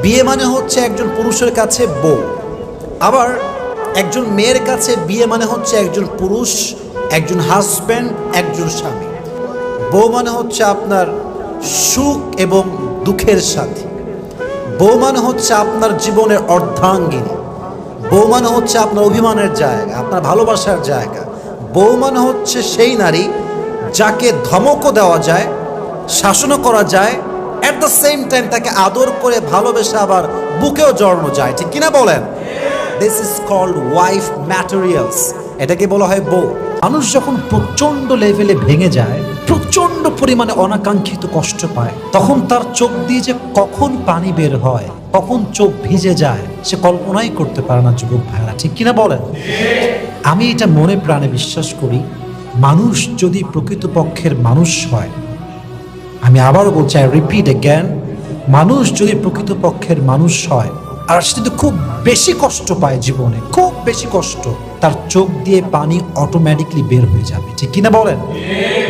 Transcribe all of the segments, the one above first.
বিয়ে মানে হচ্ছে একজন পুরুষের কাছে বউ, আবার একজন মেয়ের কাছে বিয়ে মানে হচ্ছে একজন পুরুষ, একজন হাজব্যান্ড, একজন স্বামী। বউ মানে হচ্ছে আপনার সুখ এবং দুঃখের সাথী। বউ মানে হচ্ছে আপনার জীবনের অর্ধাঙ্গিনী। বউ মানে হচ্ছে আপনার অভিমানের জায়গা, আপনার ভালোবাসার জায়গা। বউ মানে হচ্ছে সেই নারী যাকে ধমকও দেওয়া যায়, শাসনও করা যায়, অ্যাট দ্য সেম টাইম তাকে আদর করে ভালোবেসে আবার বুকেও জড়ানো যায়, ঠিক কিনা বলেন? This is called wife materials. এটাকে বলা হয় বউ। মানুষ যখন প্রচন্ড লেভেলে ভেঙে যায়, প্রচন্ড পরিমাণে অনাকাঙ্ক্ষিত কষ্ট পায়, তখন তার চোখ দিয়ে যে কখন পানি বের হয়, কখন চোখ ভিজে যায়, সে কল্পনাই করতে পারে না যুবক ভাইরা, ঠিক কিনা বলেন? আমি এটা মনে প্রাণে বিশ্বাস করি, মানুষ যদি প্রকৃতপক্ষের মানুষ হয়, আমি আবারও বলছি, আই রিপিট অ্যাগেন, মানুষ যদি প্রকৃতপক্ষের মানুষ হয় আর সে যদি খুব বেশি কষ্ট পায় জীবনে, খুব বেশি কষ্ট, তার চোখ দিয়ে পানি অটোমেটিকলি বের হয়ে যাবে, ঠিক কিনা বলেন?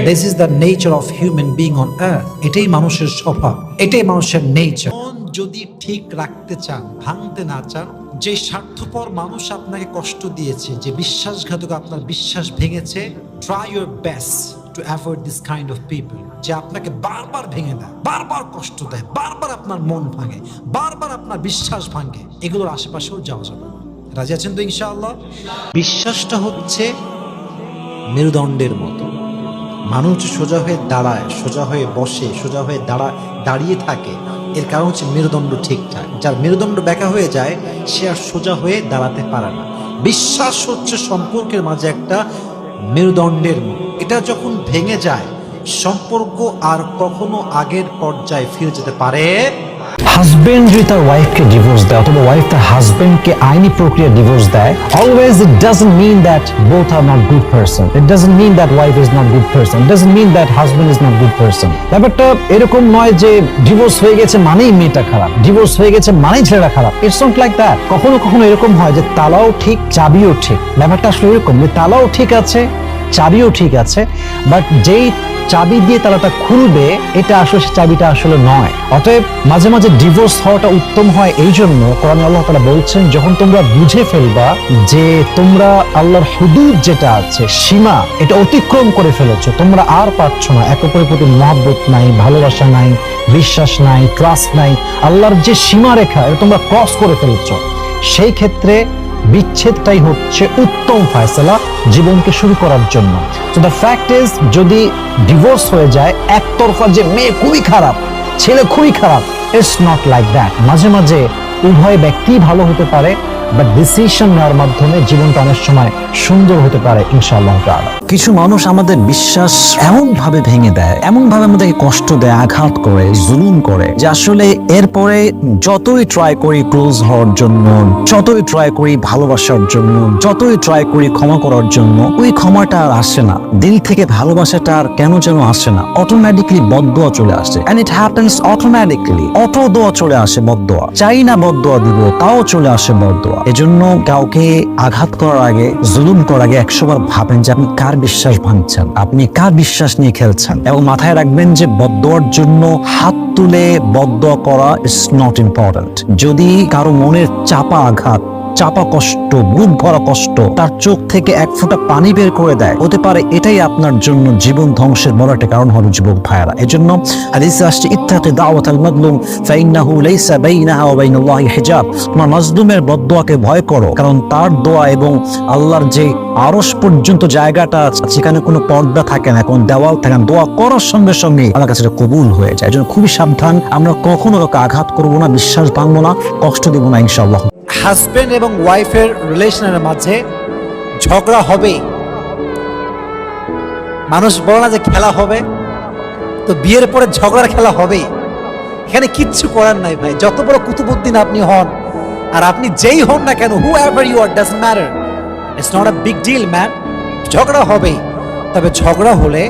This is the nature of human being on earth. এটাই মানুষের স্বভাব, এটাই মানুষের নেচার। যদি ঠিক রাখতে চান, ভাঙতে না চান, যে স্বার্থপর মানুষ আপনাকে কষ্ট দিয়েছে, যে বিশ্বাসঘাতক আপনার বিশ্বাস ভেঙেছে, try your best to avoid this kind of people, যে আপনাকে বারবার ভেঙে দেয়, বারবার কষ্ট দেয়, বারবার আপনার মন ভাঙে, বারবার আপনার বিশ্বাস ভাঙে, এগুলোর আশেপাশেও যাওয়া যাবে না। রাজি আছেন তো ইনশাআল্লাহ? বিশ্বাসটা হচ্ছে মেরুদণ্ডের মতো। মানুষ সোজা হয়ে দাঁড়ায়, সোজা হয়ে বসে, সোজা হয়ে দাঁড়িয়ে থাকে, এর কারণ হচ্ছে মেরুদণ্ড ঠিকঠাক। যার মেরুদণ্ড ব্যাকা হয়ে যায়, সে আর সোজা হয়ে দাঁড়াতে পারে না। বিশ্বাস হচ্ছে সম্পর্কের মাঝে একটা মেরুদণ্ডের মতো। এটা যখন ভেঙে যায়, সম্পর্ক আর কখনো আগের পর্যায়ে ফিরে যেতে পারে। হাজবেন্ড যদি তার ওয়াইফকে ডিভোর্স দেয় অথবা ওয়াইফ তার হাজবেন্ডকে আইনি প্রক্রিয়া ডিভোর্স দেয়, always it doesn't mean that both are not good person. It doesn't mean that wife is not good person. It doesn't mean that husband is not good person. ব্যাপারটা এরকম নয় যে ডিভোর্স হয়ে গেছে মানেই মেয়েটা খারাপ, ডিভোর্স হয়ে গেছে মানেই ছেলেটা খারাপ। It's not like that. কখনো কখনো এরকম হয় যে তালাও ঠিক, চাবিও ঠিক। ব্যাপারটা আসলে এরকম যে তালাও ঠিক আছে, চাবিও ঠিক আছে, বাট যেই চাবি দিয়ে তালাটা খুলবে, এটা আসলে চাবিটা আসলে নয়। অতএব মাঝে মাঝে ডিভোর্স হওয়াটা উত্তম হয় এই জন্য, কোরআনে আল্লাহ তাআলা বলছেন, যখন তোমরা বুঝে ফেলবা যে তোমরা আল্লাহর হুদুদ যেটা আছে, সীমা, এটা অতিক্রম করে ফেলেছো, তোমরা আর পারছো না, একে অপরের প্রতি মহব্বত নাই, ভালোবাসা নাই, বিশ্বাস নাই, ট্রাস্ট নাই, আল্লাহর যে সীমারেখা এটা তোমরা ক্রস করে ফেলেছো, সেই ক্ষেত্রে বিচ্ছেদটাই হচ্ছে উত্তম ফয়সালা জীবনকে শুরু করার জন্য। সো দ্য ফ্যাক্ট ইজ, যদি ডিভোর্স হয়ে যায় একতরফা, যে মেয়ে খুবই খারাপ, ছেলে খুবই খারাপ, ইটস নট লাইক দ্যাট। মাঝে মাঝে উভয় ব্যক্তি ভালো হতে পারে, বাট ডিসিশন নেওয়ার মাধ্যমে জীবনটা অনেক সময় সুন্দর হতে পারে ইনশাআল্লাহ তাআলা। কিছু মানুষ আমাদের বিশ্বাস এমন ভাবে ভেঙে দেয়, এমন ভাবে আমাদেরকে কষ্ট দেয়, আঘাত করে, জুলুম করে, যে আসলে এরপরে যতই ট্রাই করি ক্লোজ হওয়ার জন্য, যতই ট্রাই করি ভালোবাসার জন্য, যতই ট্রাই করি ক্ষমা করার জন্য, ওই ক্ষমাটা আর আসে না। দিল থেকে ভালোবাসাটা আর কেন যেন আসে না। অটোমেটিকলি বদদোয়া চলে আসে, and it happens automatically. Auto দোয়া চলে আসে, বদদোয়া। চাই না বদদোয়া দিব, তাও চলে আসে বদদোয়া। এজন্য কাউকে আঘাত করার আগে, জুলুম করার আগে 100 বার ভাবেন যে আপনি কার বিশ্বাস ভাঙছেন, আপনি কার বিশ্বাস নিয়ে খেলছেন। এবং মাথায় রাখবেন যে বদদোয়ার জন্য হাত তুলে বদদোয়া করা ইজ নট ইম্পর্টেন্ট। যদি কারো মনের চাপা আঘাত, চাপা কষ্ট, বুক ভরা কষ্ট তার চোখ থেকে এক ফোঁটা পানি বের করে দেয়, হতে পারে এটাই আপনার জন্য জীবন ধ্বংসের বড় একটা কারণ হবে যুবক ভাইয়েরা। এজন্য হাদিসে আসছে, ইত্তাকি দাওয়াতাল মাজলুম ফাইন্নাহু লাইসা বাইনাহা ওয়া বাইনাল্লাহি হিজাব। তোমরা মাজলুমের বদদোয়াকে ভয় করো, কারণ তার দোয়া এবং আল্লাহর যে আরশ পর্যন্ত জায়গাটা আছে, সেখানে কোনো পর্দা থাকে না, কোনো দেওয়াল থাকে না। দোয়া করার সঙ্গে সঙ্গে আল্লাহর কাছে কবুল হয়ে যায়। এজন্য খুবই সাবধান, আমরা কখনো কাউকে আঘাত করবো না, বিশ্বাস ভাঙবো না, কষ্ট দেবো না ইনশাআল্লাহ। হাজবেন্ড এবং ওয়াইফের রিলেশনের মাঝে ঝগড়া হবে। মানুষ বলে না যে খেলা হবে, তো বিয়ের পরে ঝগড়ার খেলা হবেই। এখানে কিচ্ছু করার নাই ভাই, যত বড় কুতুবুদ্দিন আপনি হন, আর আপনি যেই হন না কেন, whoever you are doesn't matter, it's not a big deal man, ঝগড়া হবেই। তবে ঝগড়া হলে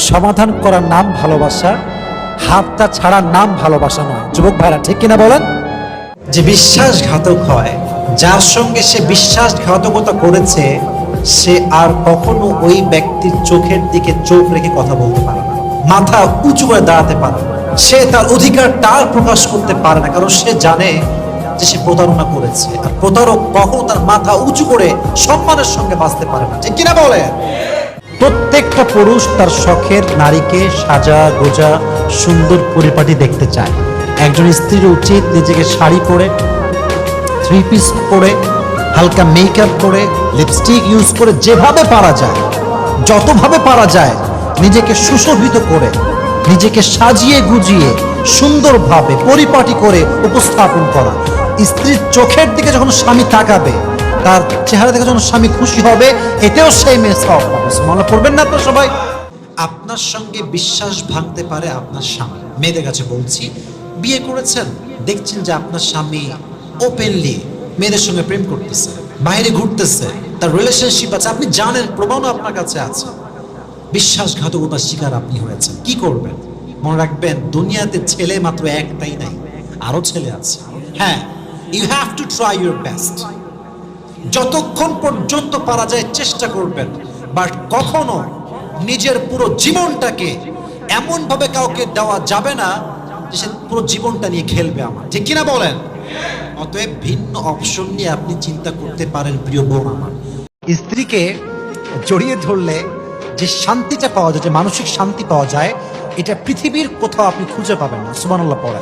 সমাধান করার নাম ভালোবাসা, হাতটা ছাড়ার নাম ভালোবাসা নয়। যুবক ভাইরা ঠিক কিনা বলেন? যে বিশ্বাসঘাতক হয়, যার সঙ্গে সে বিশ্বাসঘাতকতা করেছে, সে আর কখনো ওই ব্যক্তির চোখের দিকে চোখ রেখে কথা বলতে পারে না, মাথা উঁচু করে দাঁড়াতে পারে না। সে তার অধিকারটা আর প্রকাশ করতে পারে না, কারণ সে জানে যে সে প্রতারণা করেছে। আর প্রতারক কখনো তার মাথা উঁচু করে সম্মানের সঙ্গে বাঁচতে পারে না, ঠিক কিনা বলে? প্রত্যেকটা পুরুষ তার শখের নারীকে সাজা গোজা সুন্দর পরিপাটি দেখতে চায়। একজন স্ত্রীর উচিত নিজেকে শাড়ি পরে, থ্রি পিস পরে, হালকা মেকআপ করে, লিপস্টিক ইউজ করে, যেভাবে পারা যায়, যতভাবে পারা যায় নিজেকে সুশোভিত করে, নিজেকে সাজিয়ে গুজিয়ে সুন্দরভাবে পরিপাটি করে উপস্থাপন করা। স্ত্রীর চোখের দিকে যখন স্বামী তাকাবে, তার চেহারা দেখে যখন স্বামী খুশি হবে, এতেও সেই মেয়ে সব পাবে। মনে পড়বেন না তো সবাই? আপনার সঙ্গে বিশ্বাস ভাঙতে পারে আপনার স্বামী। মেয়েদের কাছে বলছি, বিয়ে করেছেন, দেখছেন যে আপনার স্বামী ওপেনলি মেয়েদের সঙ্গে প্রেম করতেছে, বাইরে ঘুরতেছে, তার রিলেশনশিপ আছে, আপনি জানেন, প্রমাণও আপনার কাছে আছে, বিশ্বাসঘাতকতার শিকার আপনি হয়েছেন, কি করবেন? মনে রাখবেন, দুনিয়াতে ছেলে মাত্র একটাই নাই, আরো ছেলে আছে। হ্যাঁ, you have to try your best. যতক্ষণ পর্যন্ত পারা যায় চেষ্টা করবেন, বাট কখনো নিজের পুরো জীবনটাকে এমন ভাবে কাউকে দেওয়া যাবে না যে সে পুরো জীবনটা নিয়ে খেলবে আমার, ঠিক কিনা বলেন? অতএব ভিন্ন অপশন নিয়ে আপনি চিন্তা করতে পারেন প্রিয় বোন আমার। স্ত্রীকে জড়িয়ে ধরলে যে শান্তিটা পাওয়া যায়, যে মানসিক শান্তি পাওয়া যায়, এটা পৃথিবীর কোথাও আপনি খুঁজে পাবেন না। সুবহানাল্লাহ পড়ে।